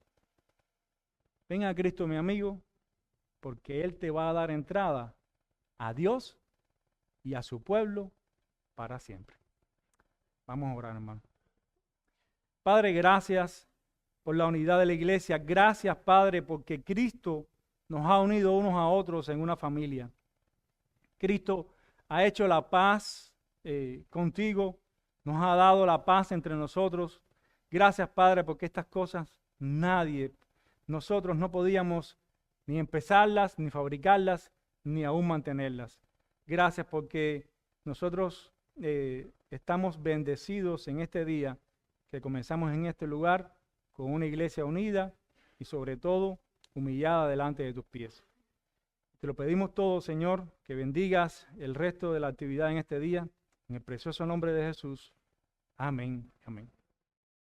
Ven a Cristo, mi amigo, porque Él te va a dar entrada a Dios y a su pueblo para siempre. Vamos a orar, hermano. Padre, gracias por la unidad de la iglesia. Gracias, Padre, porque Cristo nos ha unido unos a otros en una familia. Cristo ha hecho la paz contigo, nos ha dado la paz entre nosotros. Gracias, Padre, porque estas cosas nosotros no podíamos ni empezarlas, ni fabricarlas, ni aún mantenerlas. Gracias porque nosotros estamos bendecidos en este día que comenzamos en este lugar con una iglesia unida y sobre todo humillada delante de tus pies. Te lo pedimos todo, Señor, que bendigas el resto de la actividad en este día. En el precioso nombre de Jesús. Amén. Amén.